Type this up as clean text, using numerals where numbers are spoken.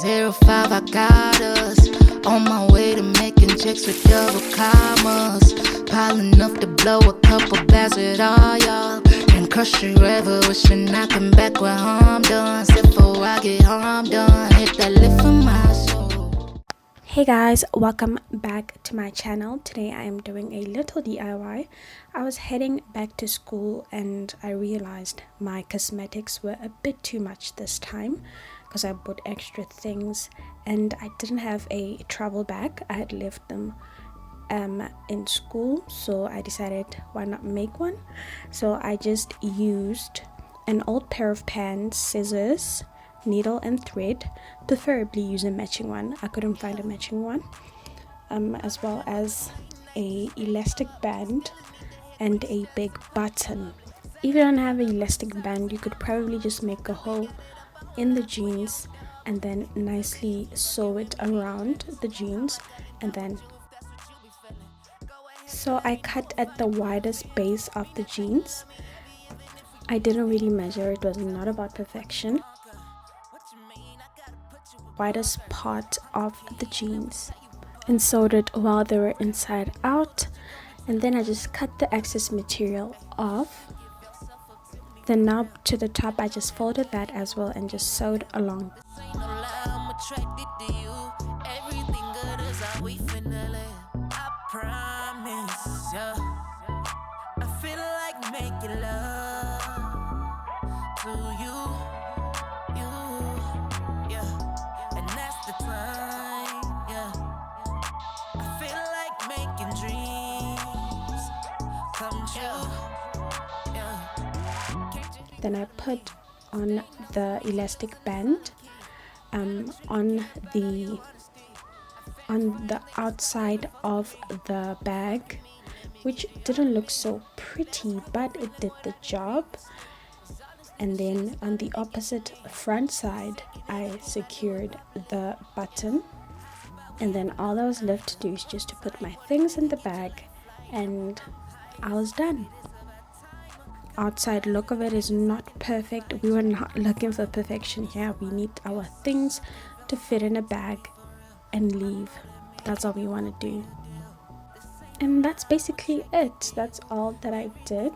305, I got us on my way to making checks with double commas. Piling up to blow a couple bags with all y'all. And crush your ever wishing I come back when I'm done. Step before I get harm done. Hit that lift for my soul. Hey guys, welcome back to my channel. Today I am doing a little DIY. I was heading back to school and I realized my cosmetics were a bit too much this time because I bought extra things and I didn't have a travel bag. I had left them in school, so I decided why not make one. So I just used an old pair of pants, scissors, needle and thread, preferably use a matching one. I couldn't find a matching one, as well as a elastic band and a big button. If you don't have an elastic band, you could probably just make a hole in the jeans and then nicely sew it around the jeans. And then so I cut at the widest base of the jeans. I didn't really measure, it was not about perfection. Widest part of the jeans and sewed it while they were inside out, and then I just cut the excess material off. Then now to the top I just folded that as well and just sewed along. Then I put on the elastic band on the outside of the bag, which didn't look so pretty, but it did the job. And then on the opposite front side I secured the button, and then all I was left to do is just to put my things in the bag and I was done. Outside look of it is not perfect. We were not looking for perfection here. We need our things to fit in a bag and leave. That's all we want to do, and that's basically it. That's all that I did.